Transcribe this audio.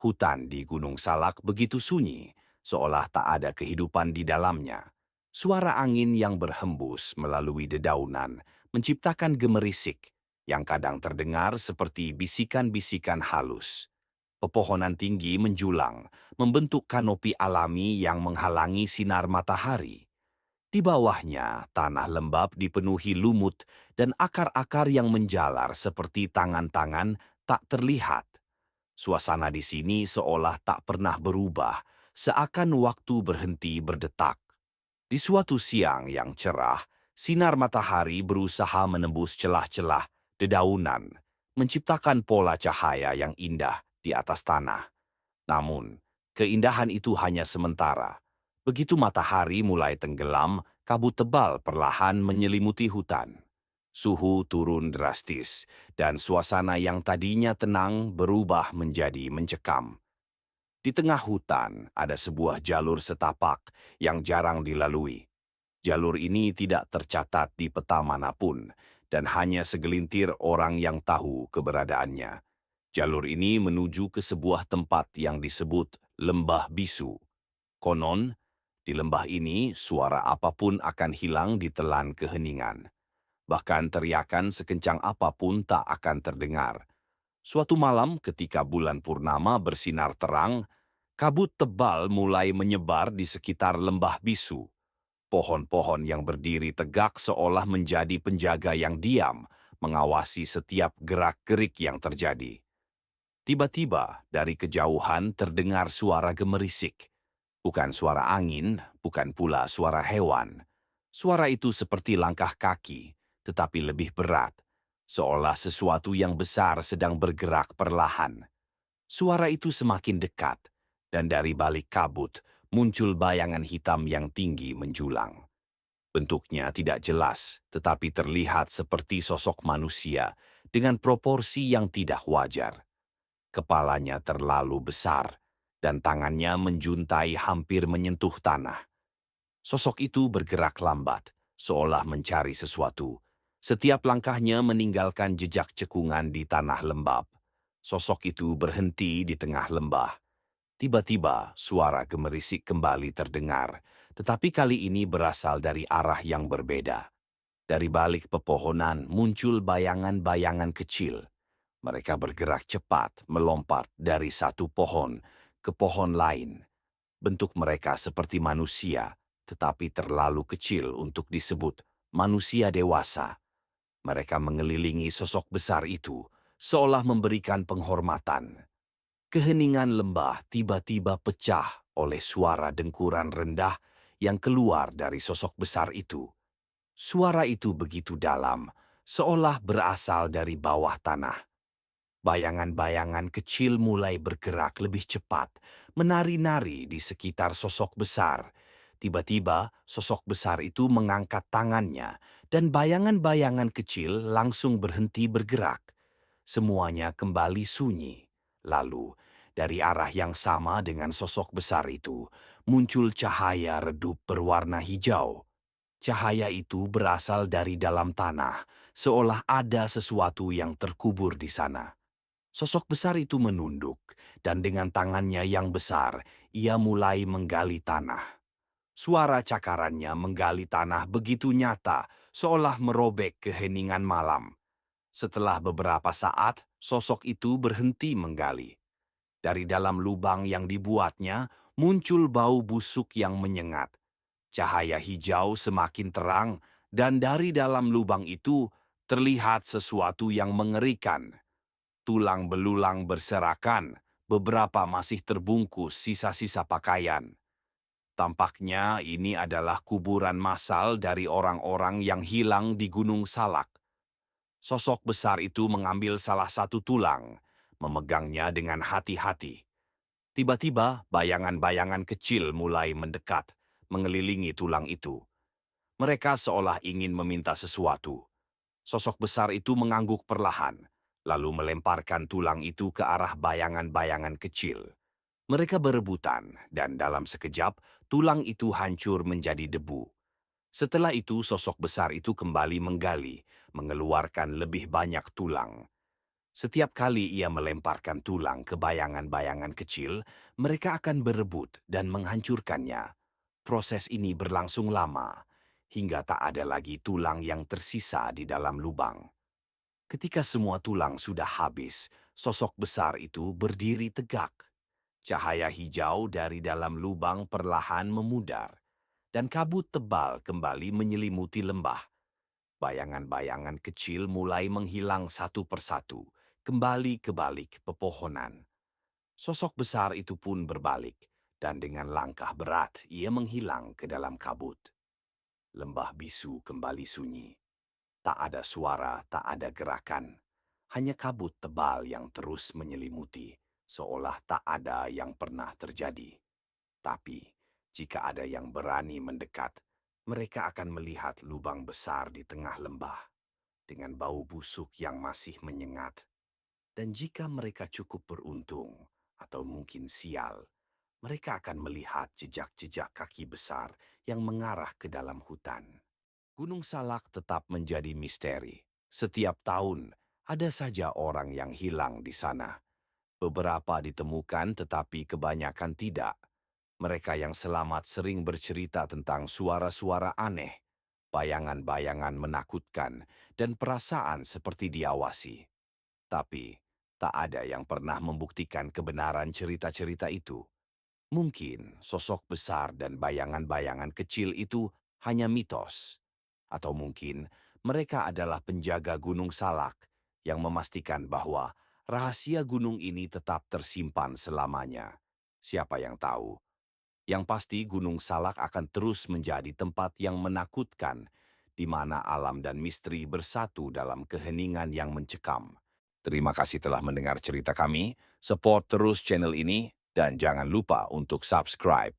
Hutan di Gunung Salak begitu sunyi, seolah tak ada kehidupan di dalamnya. Suara angin yang berhembus melalui dedaunan menciptakan gemerisik yang kadang terdengar seperti bisikan-bisikan halus. Pepohonan tinggi menjulang, membentuk kanopi alami yang menghalangi sinar matahari. Di bawahnya, tanah lembab dipenuhi lumut dan akar-akar yang menjalar seperti tangan-tangan tak terlihat. Suasana di sini seolah tak pernah berubah, seakan waktu berhenti berdetak. Di suatu siang yang cerah, sinar matahari berusaha menembus celah-celah dedaunan, menciptakan pola cahaya yang indah di atas tanah. Namun, keindahan itu hanya sementara. Begitu matahari mulai tenggelam, kabut tebal perlahan menyelimuti hutan. Suhu turun drastis, dan suasana yang tadinya tenang berubah menjadi mencekam. Di tengah hutan ada sebuah jalur setapak yang jarang dilalui. Jalur ini tidak tercatat di peta manapun, dan hanya segelintir orang yang tahu keberadaannya. Jalur ini menuju ke sebuah tempat yang disebut Lembah Bisu. Konon, di lembah ini suara apapun akan hilang ditelan keheningan. Bahkan teriakan sekencang apapun tak akan terdengar. Suatu malam ketika bulan purnama bersinar terang, kabut tebal mulai menyebar di sekitar lembah bisu. Pohon-pohon yang berdiri tegak seolah menjadi penjaga yang diam, mengawasi setiap gerak-gerik yang terjadi. Tiba-tiba dari kejauhan terdengar suara gemerisik. Bukan suara angin, bukan pula suara hewan. Suara itu seperti langkah kaki, tetapi lebih berat, seolah sesuatu yang besar sedang bergerak perlahan. Suara itu semakin dekat, dan dari balik kabut muncul bayangan hitam yang tinggi menjulang. Bentuknya tidak jelas, tetapi terlihat seperti sosok manusia dengan proporsi yang tidak wajar. Kepalanya terlalu besar, dan tangannya menjuntai hampir menyentuh tanah. Sosok itu bergerak lambat, seolah mencari sesuatu. Setiap langkahnya meninggalkan jejak cekungan di tanah lembab. Sosok itu berhenti di tengah lembah. Tiba-tiba, suara gemerisik kembali terdengar, tetapi kali ini berasal dari arah yang berbeda. Dari balik pepohonan muncul bayangan-bayangan kecil. Mereka bergerak cepat, melompat dari satu pohon ke pohon lain. Bentuk mereka seperti manusia, tetapi terlalu kecil untuk disebut manusia dewasa. Mereka mengelilingi sosok besar itu, seolah memberikan penghormatan. Keheningan lembah tiba-tiba pecah oleh suara dengkuran rendah yang keluar dari sosok besar itu. Suara itu begitu dalam, seolah berasal dari bawah tanah. Bayangan-bayangan kecil mulai bergerak lebih cepat, menari-nari di sekitar sosok besar. Tiba-tiba, sosok besar itu mengangkat tangannya, dan bayangan-bayangan kecil langsung berhenti bergerak. Semuanya kembali sunyi. Lalu, dari arah yang sama dengan sosok besar itu, muncul cahaya redup berwarna hijau. Cahaya itu berasal dari dalam tanah, seolah ada sesuatu yang terkubur di sana. Sosok besar itu menunduk, dan dengan tangannya yang besar, ia mulai menggali tanah. Suara cakarannya menggali tanah begitu nyata, seolah merobek keheningan malam. Setelah beberapa saat, sosok itu berhenti menggali. Dari dalam lubang yang dibuatnya, muncul bau busuk yang menyengat. Cahaya hijau semakin terang, dan dari dalam lubang itu terlihat sesuatu yang mengerikan. Tulang belulang berserakan, beberapa masih terbungkus sisa-sisa pakaian. Tampaknya ini adalah kuburan massal dari orang-orang yang hilang di Gunung Salak. Sosok besar itu mengambil salah satu tulang, memegangnya dengan hati-hati. Tiba-tiba, bayangan-bayangan kecil mulai mendekat, mengelilingi tulang itu. Mereka seolah ingin meminta sesuatu. Sosok besar itu mengangguk perlahan, lalu melemparkan tulang itu ke arah bayangan-bayangan kecil. Mereka berebutan, dan dalam sekejap, tulang itu hancur menjadi debu. Setelah itu, sosok besar itu kembali menggali, mengeluarkan lebih banyak tulang. Setiap kali ia melemparkan tulang ke bayangan-bayangan kecil, mereka akan berebut dan menghancurkannya. Proses ini berlangsung lama, hingga tak ada lagi tulang yang tersisa di dalam lubang. Ketika semua tulang sudah habis, sosok besar itu berdiri tegak. Cahaya hijau dari dalam lubang perlahan memudar, dan kabut tebal kembali menyelimuti lembah. Bayangan-bayangan kecil mulai menghilang satu persatu, kembali ke balik pepohonan. Sosok besar itu pun berbalik, dan dengan langkah berat ia menghilang ke dalam kabut. Lembah bisu kembali sunyi. Tak ada suara, tak ada gerakan. Hanya kabut tebal yang terus menyelimuti, seolah tak ada yang pernah terjadi. Tapi, jika ada yang berani mendekat, mereka akan melihat lubang besar di tengah lembah, dengan bau busuk yang masih menyengat. Dan jika mereka cukup beruntung, atau mungkin sial, mereka akan melihat jejak-jejak kaki besar yang mengarah ke dalam hutan. Gunung Salak tetap menjadi misteri. Setiap tahun, ada saja orang yang hilang di sana. Beberapa ditemukan tetapi kebanyakan tidak. Mereka yang selamat sering bercerita tentang suara-suara aneh, bayangan-bayangan menakutkan, dan perasaan seperti diawasi. Tapi, tak ada yang pernah membuktikan kebenaran cerita-cerita itu. Mungkin sosok besar dan bayangan-bayangan kecil itu hanya mitos. Atau mungkin mereka adalah penjaga Gunung Salak yang memastikan bahwa rahasia gunung ini tetap tersimpan selamanya. Siapa yang tahu? Yang pasti Gunung Salak akan terus menjadi tempat yang menakutkan, di mana alam dan misteri bersatu dalam keheningan yang mencekam. Terima kasih telah mendengar cerita kami, support terus channel ini, dan jangan lupa untuk subscribe.